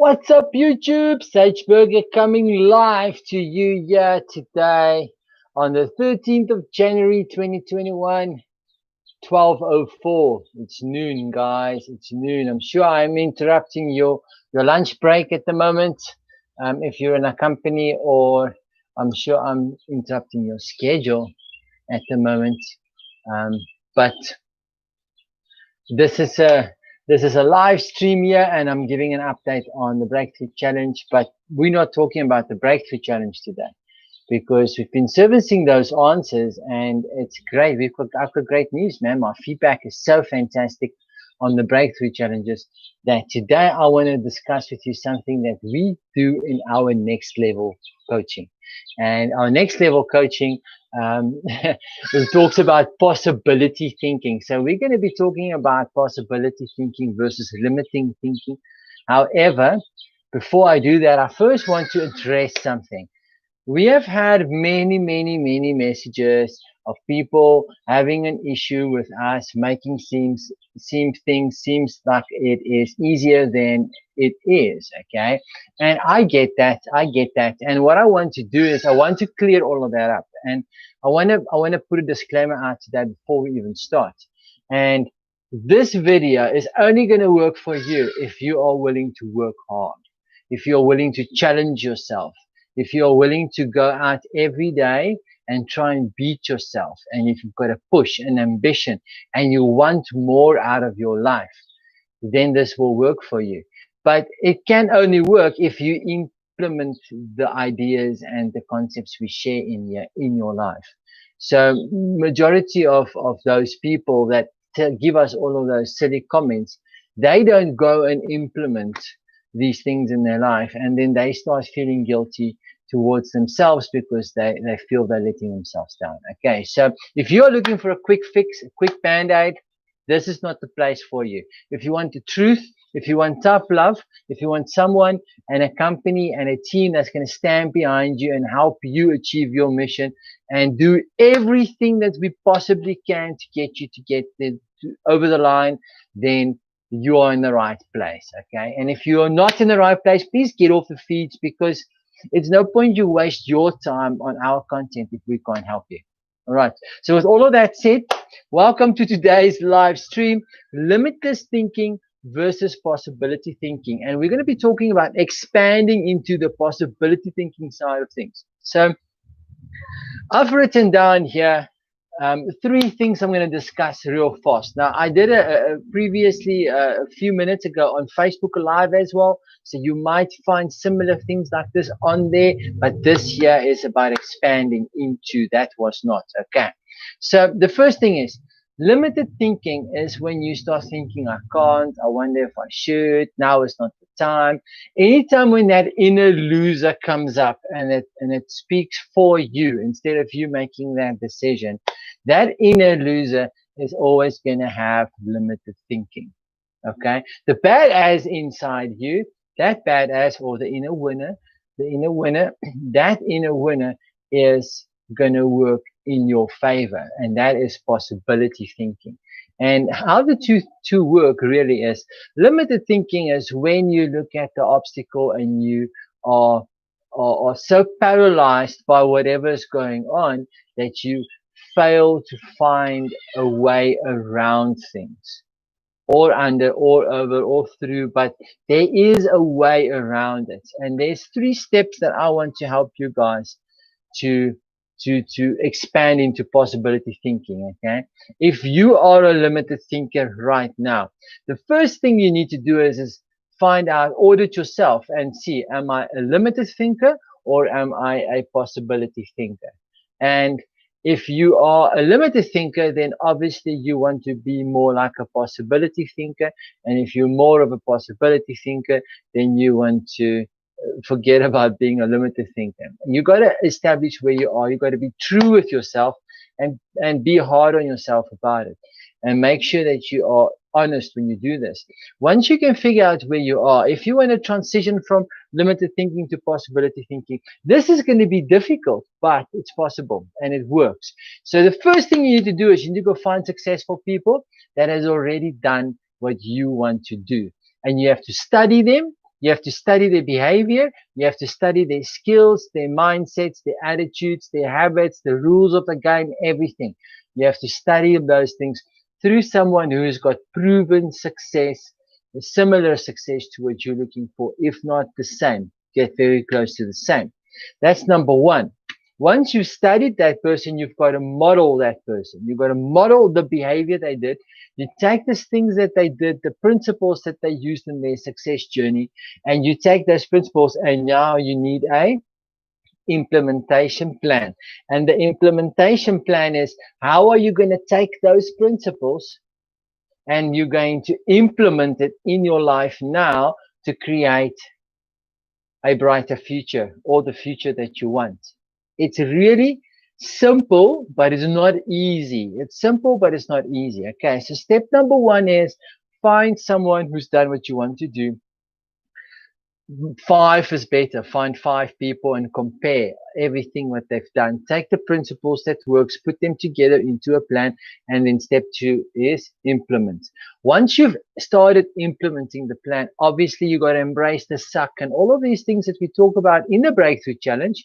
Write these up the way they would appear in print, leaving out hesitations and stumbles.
What's up, YouTube? Sage Burger coming live to you here today on the 13th of January 2021, 12:04. It's noon, guys. It's noon. I'm sure I'm interrupting your lunch break at the moment. If you're in a company, or I'm sure I'm interrupting your schedule at the moment. Um, but this is a live stream here, and I'm giving an update on the Breakthrough Challenge. But we're not talking about the Breakthrough Challenge today because we've been servicing those answers, and it's great. I've got great news, man. My feedback is so fantastic on the Breakthrough Challenges that today I want to discuss with you something that we do in our next level coaching. And our next level coaching it talks about possibility thinking. So we're going to be talking about possibility thinking versus limiting thinking. However, before I do that, I first want to address something. We have had many messages of people having an issue with us making seems like it is easier than it is. Okay, and I get that. And what I want to do is I want to clear all of that up, and I want to put a disclaimer out to that before we even start. And this video is only going to work for you if you are willing to work hard, if you're willing to challenge yourself, if you're willing to go out every day and try and beat yourself, and if you've got a push and ambition and you want more out of your life, then this will work for you. But it can only work if you implement the ideas and the concepts we share in your life. So majority of those people that give us all of those silly comments, they don't go and implement these things in their life, and then they start feeling guilty towards themselves because they feel they're letting themselves down. Okay, so if you're looking for a quick fix, a quick band-aid, this is not the place for you. If you want the truth, if you want tough love, if you want someone and a company and a team that's going to stand behind you and help you achieve your mission and do everything that we possibly can to get you to over the line, then you are in the right place. Okay. And if you are not in the right place, please get off the feeds, because it's no point you waste your time on our content if we can't help you. All right. So with all of that said, welcome to today's live stream, Limitless Thinking versus Possibility Thinking. And we're going to be talking about expanding into the possibility thinking side of things. So I've written down here three things I'm going to discuss real fast. Now, I did a previously a few minutes ago on Facebook Live as well, so you might find similar things like this on there. But this year is about expanding into that was not okay. So the first thing is limited thinking is when you start thinking, I can't, I wonder if I should, now is not the time. Anytime when that inner loser comes up and it speaks for you instead of you making that decision, that inner loser is always going to have limited thinking. Okay, the badass inside you, that badass, or the inner winner, that inner winner is going to work in your favor, and that is possibility thinking. And how the two work really is, limited thinking is when you look at the obstacle and you are are so paralyzed by whatever is going on that you fail to find a way around things, or under, or over, or through, but there is a way around it. And there's three steps that I want to help you guys to to expand into possibility thinking. Okay, if you are a limited thinker right now, the first thing you need to do is find out, audit yourself and see, am I a limited thinker or am I a possibility thinker? And if you are a limited thinker, then obviously you want to be more like a possibility thinker. And if you're more of a possibility thinker, then you want to forget about being a limited thinker. You got to establish where you are. You got to be true with yourself and be hard on yourself about it. And make sure that you are honest when you do this. Once you can figure out where you are, if you want to transition from limited thinking to possibility thinking, this is going to be difficult, but it's possible and it works. So the first thing you need to do is you need to go find successful people that has already done what you want to do. And you have to study them You have to study their behavior. You have to study their skills, their mindsets, their attitudes, their habits, the rules of the game, everything. You have to study those things through someone who has got proven success, a similar success to what you're looking for, if not the same. Get very close to the same. That's number one. Once you've studied that person, you've got to model that person. You've got to model the behavior they did. You take these things that they did, the principles that they used in their success journey, and you take those principles, and now you need a implementation plan. And the implementation plan is, how are you going to take those principles and you're going to implement it in your life now to create a brighter future, or the future that you want. It's really simple, but it's not easy. It's simple, but it's not easy. Okay, so step number one is find someone who's done what you want to do. 5 is better. Find 5 people and compare everything what they've done. Take the principles that works, put them together into a plan, and then step 2 is implement. Once you've started implementing the plan, obviously you got to embrace the suck and all of these things that we talk about in the breakthrough challenge.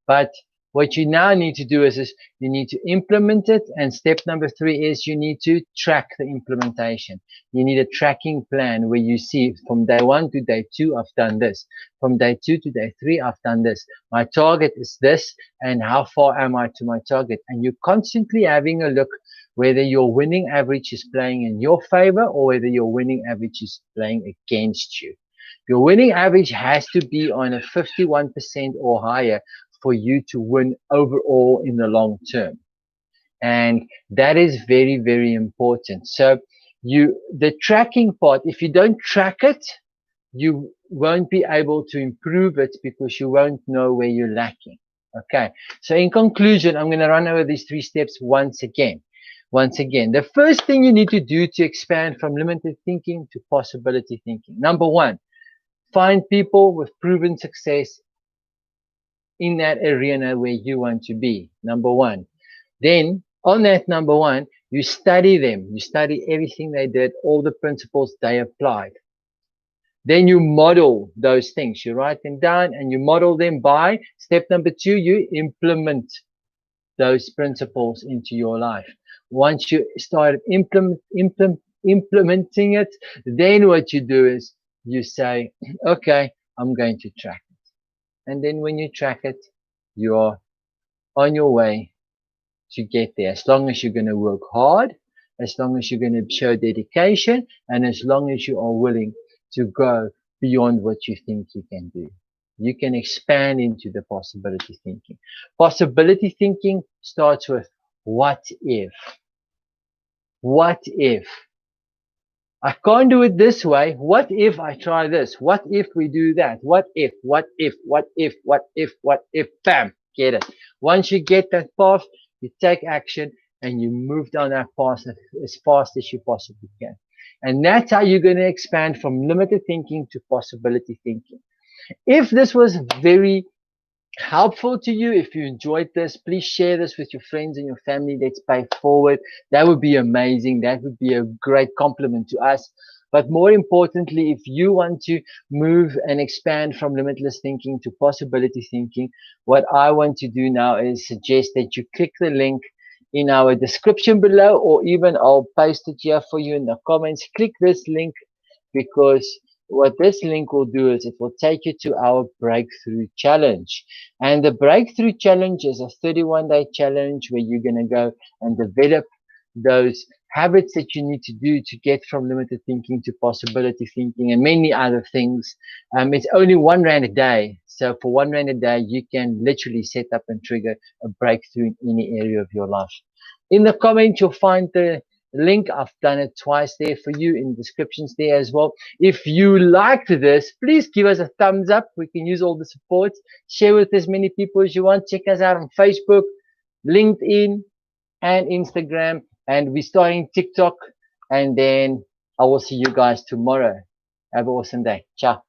But what you now need to do is you need to implement it. And step number 3 is you need to track the implementation. You need a tracking plan where you see from day 1 to day 2, I've done this. From day 2 to day 3, I've done this. My target is this, and how far am I to my target? And you're constantly having a look whether your winning average is playing in your favor or whether your winning average is playing against you. Your winning average has to be on a 51% or higher for you to win overall in the long term. And that is very, very important. So the tracking part, if you don't track it, you won't be able to improve it because you won't know where you're lacking. Okay. So in conclusion, I'm going to run over these 3 steps once again. The first thing you need to do to expand from limited thinking to possibility thinking. Number 1, find people with proven success in that arena where you want to be. Number 1. Then on that number 1, you study them. You study everything they did, all the principles they applied. Then you model those things. You write them down and you model them by step number 2, you implement those principles into your life. Once you start implementing it, then what you do is you say, okay, I'm going to track it. And then when you track it, you're on your way to get there. As long as you're going to work hard, as long as you're going to show dedication, and as long as you are willing to go beyond what you think you can do. You can expand into the possibility thinking. Possibility thinking starts with what if? What if? I can't do it this way. What if I try this? What if we do that? What if, bam, get it. Once you get that path, you take action and you move down that path as fast as you possibly can. And that's how you're going to expand from limited thinking to possibility thinking. If this was very helpful to you, if you enjoyed this, please share this with your friends and your family. Let's pay forward. That would be amazing. That would be a great compliment to us. But more importantly, if you want to move and expand from limitless thinking to possibility thinking, what I want to do now is suggest that you click the link in our description below, or even I'll paste it here for you in the comments. Click this link, because what this link will do is it will take you to our breakthrough challenge. And the breakthrough challenge is a 31-day challenge where you're going to go and develop those habits that you need to do to get from limited thinking to possibility thinking, and many other things. It's only R1 a day. So for R1 a day, you can literally set up and trigger a breakthrough in any area of your life. In the comments, you'll find the link. I've done it twice there for you, in the descriptions there as well. If you liked this, please give us a thumbs up. We can use all the support. Share with as many people as you want. Check us out on Facebook, LinkedIn, and Instagram. And we're starting TikTok. And then I will see you guys tomorrow. Have an awesome day. Ciao.